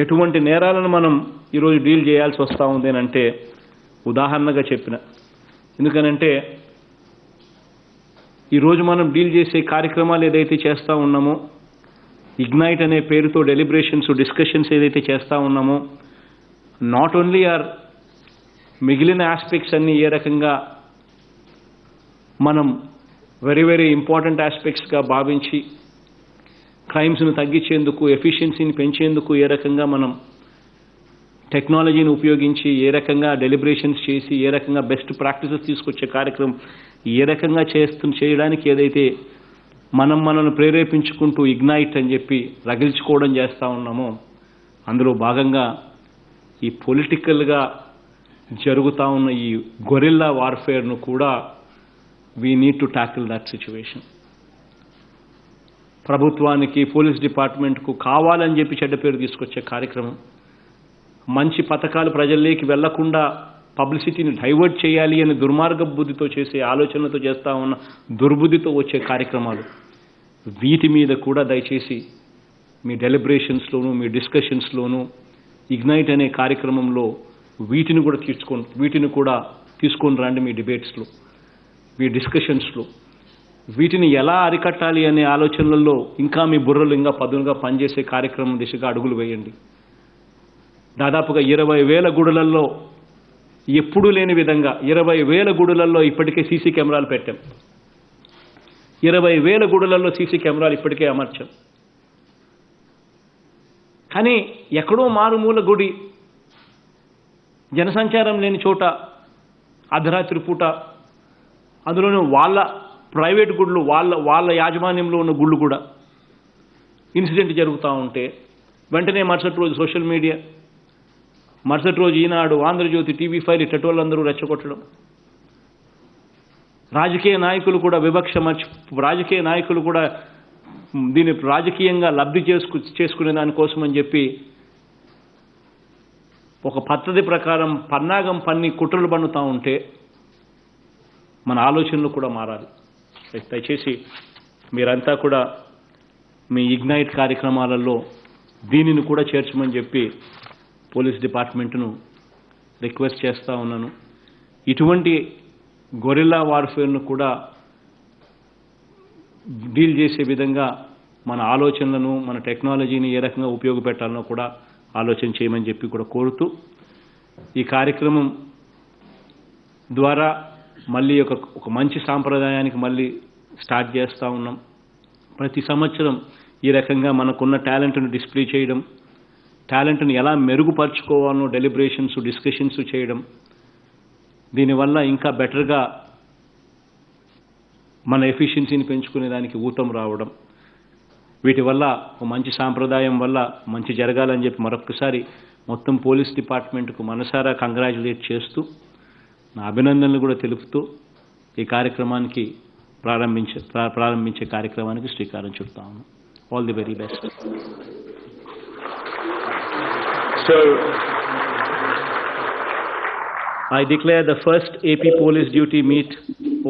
ఎటువంటి నేరాలను మనం ఈరోజు డీల్ చేయాల్సి వస్తూ ఉంది అంటే ఉదాహరణగా చెప్పిన. ఎందుకనంటే ఈరోజు మనం డీల్ చేసే కార్యక్రమాలు ఏదైతే చేస్తూ ఉన్నామో, ఇగ్నైట్ అనే పేరుతో డెలిబరేషన్స్, డిస్కషన్స్ ఏదైతే చేస్తూ ఉన్నామో, నాట్ ఓన్లీ ఆర్ మిగిలిన ఆస్పెక్ట్స్ అన్నీ ఏ రకంగా మనం వెరీ ఇంపార్టెంట్ ఆస్పెక్ట్స్గా భావించి క్రైమ్స్ను తగ్గించేందుకు, ఎఫిషియన్సీని పెంచేందుకు ఏ రకంగా మనం టెక్నాలజీని ఉపయోగించి ఏ రకంగా డెలిబరేషన్స్ చేసి ఏ రకంగా బెస్ట్ ప్రాక్టీసెస్ తీసుకొచ్చే కార్యక్రమం ఏ రకంగా చేయడానికి ఏదైతే మనల్ని ప్రేరేపించుకుంటూ ఇగ్నైట్ అని చెప్పి రగిల్చుకోవడం చేస్తూ ఉన్నామో అందులో భాగంగా ఈ పొలిటికల్గా జరుగుతూ ఉన్న ఈ గొరిల్లా వార్ఫేర్ను కూడా we need to tackle that situation. ప్రభుత్వానికి పోలీస్ డిపార్ట్మెంట్కు కావాలని చెప్పి చెడ్డ పేరు తీసుకొచ్చే కార్యక్రమం, మంచి పథకాలు ప్రజల్లోకి వెళ్లకుండా పబ్లిసిటీని డైవర్ట్ చేయాలి అని దుర్మార్గ బుద్ధితో చేసే ఆలోచనలతో చేస్తూ ఉన్న దుర్బుద్ధితో వచ్చే కార్యక్రమాలు, వీటి మీద కూడా దయచేసి మీ డెలిబరేషన్స్లోనూ మీ డిస్కషన్స్లోనూ ఇగ్నైట్ అనే కార్యక్రమంలో వీటిని కూడా తీసుకొని రండి. మీ డిబేట్స్లో, మీ డిస్కషన్స్లో వీటిని ఎలా అరికట్టాలి అనే ఆలోచనలలో ఇంకా మీ బుర్రలు ఇంకా పదునుగా పనిచేసే కార్యక్రమం దిశగా అడుగులు వేయండి. దాదాపుగా 20,000 గుడులలో ఎప్పుడూ లేని విధంగా 20,000 గుడులలో ఇప్పటికే సీసీ కెమెరాలు పెట్టాం. 20,000 గుడులలో సీసీ కెమెరాలు ఇప్పటికే అమర్చాం. కానీ ఎక్కడో మారుమూల గుడి, జనసంచారం లేని చోట అర్ధరాత్రి పూట, అందులోనూ వాళ్ళ ప్రైవేట్ గుళ్ళు, వాళ్ళ యాజమాన్యంలో ఉన్న గుళ్ళు కూడా ఇన్సిడెంట్ జరుగుతూ ఉంటే వెంటనే మరుసటి రోజు సోషల్ మీడియా, మరుసటి రోజు ఈనాడు, ఆంధ్రజ్యోతి, TV5 ఇట్టటి వాళ్ళందరూ రెచ్చగొట్టడం, రాజకీయ నాయకులు కూడా రాజకీయ నాయకులు కూడా దీన్ని రాజకీయంగా లబ్ధి చేసుకునే దానికోసమని చెప్పి ఒక పద్ధతి ప్రకారం పన్నాగం పన్ని కుట్రలు పన్నుతూ ఉంటే మన ఆలోచనలు కూడా మారాలి. దయచేసి మీరంతా కూడా మీ ఇగ్నైట్ కార్యక్రమాలలో దీనిని కూడా చేర్చమని చెప్పి పోలీస్ డిపార్ట్మెంట్ను రిక్వెస్ట్ చేస్తూ ఉన్నాను. ఇటువంటి గొరిల్లా వార్ఫేర్ను కూడా డీల్ చేసే విధంగా మన ఆలోచనలను, మన టెక్నాలజీని ఏ రకంగా ఉపయోగపెట్టాలనో కూడా ఆలోచన చేయమని చెప్పి కూడా కోరుతూ, ఈ కార్యక్రమం ద్వారా మళ్ళీ ఒక మంచి సాంప్రదాయానికి మళ్ళీ స్టార్ట్ చేస్తూ ఉన్నాం. ప్రతి సంవత్సరం ఈ రకంగా మనకున్న టాలెంట్ను డిస్ప్లే చేయడం, టాలెంట్ను ఎలా మెరుగుపరుచుకోవాలనో డెలిబరేషన్స్, డిస్కషన్స్ చేయడం, దీనివల్ల ఇంకా బెటర్గా మన ఎఫిషియన్సీని పెంచుకునే దానికి ఊతం రావడం, వీటి వల్ల ఒక మంచి సాంప్రదాయం వల్ల మంచి జరగాలని చెప్పి మరొకసారి మొత్తం పోలీస్ డిపార్ట్మెంట్కు మనసారా కంగ్రాచులేట్ చేస్తూ, నా అభినందనలు కూడా తెలుపుతూ ఈ కార్యక్రమానికి ప్రారంభించే కార్యక్రమానికి శ్రీకారం చుడతాము. All the very best. So, I declare the first AP Police Duty Meet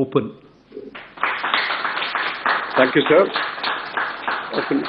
open. thank you, sir. Open.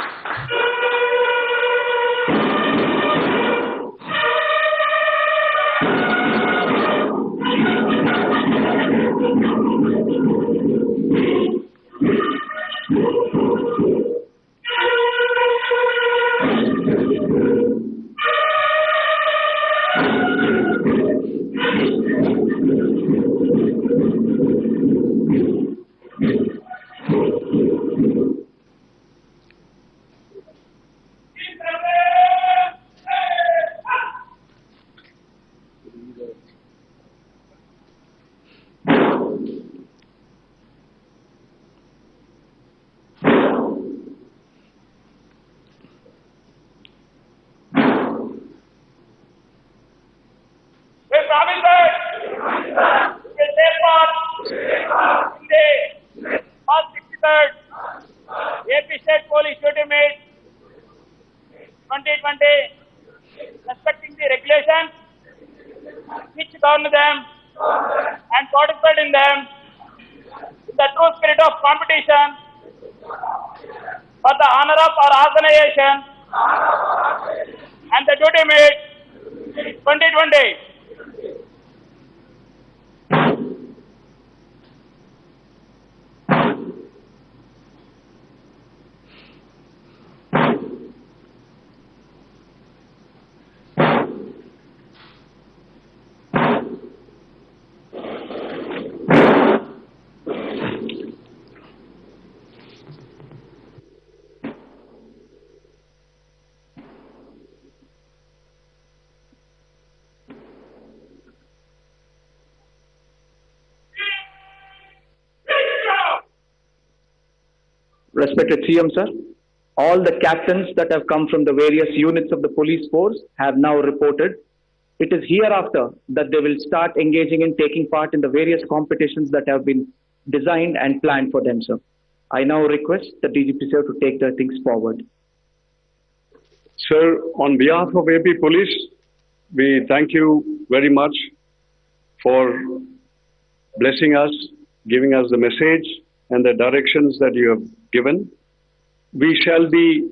AP State Police Duty Meet 2020, respecting the regulations which govern them and participate in them in the true spirit of competition for the honor of our organization and the Duty Meet 2020. respected CM sir, all the captains that have come from the various units of the police force have now reported. It is hereafter that they will start engaging in taking part in the various competitions that have been designed and planned for them, sir. I now request the DGP sir to take the things forward. Sir, on behalf of AP Police, we thank you very much for blessing us, giving us the message and the directions that you have given. We shall be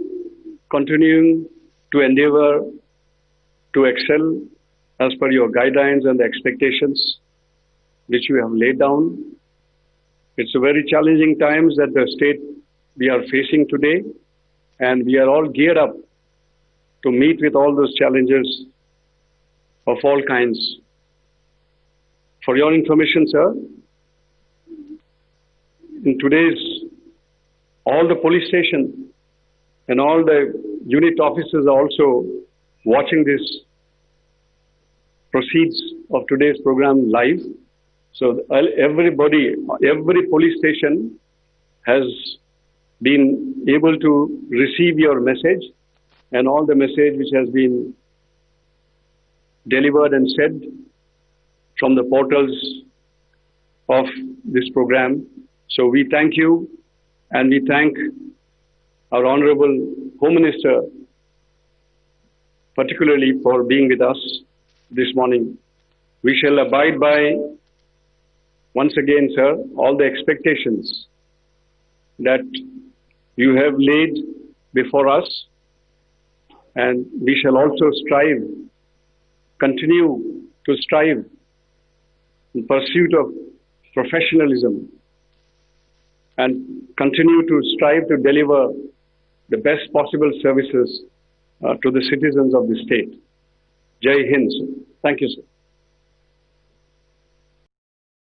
continuing to endeavor to excel as per your guidelines and the expectations which you have laid down. It's a very challenging times that the state we are facing today, and we are all geared up to meet with all those challenges of all kinds. For your information, sir, in today's, all the police station and all the unit officers are also watching this proceeds of today's program live. So everybody, every police station has been able to receive your message and all the message which has been delivered and said from the portals of this program. So we thank you, and we thank our Honorable Home Minister particularly for being with us this morning. We shall abide by, once again, sir, all the expectations that you have laid before us, and we shall also strive, continue to strive in pursuit of professionalism and continue to strive to deliver the best possible services to the citizens of the state. Jai Hind, sir. Thank you, sir.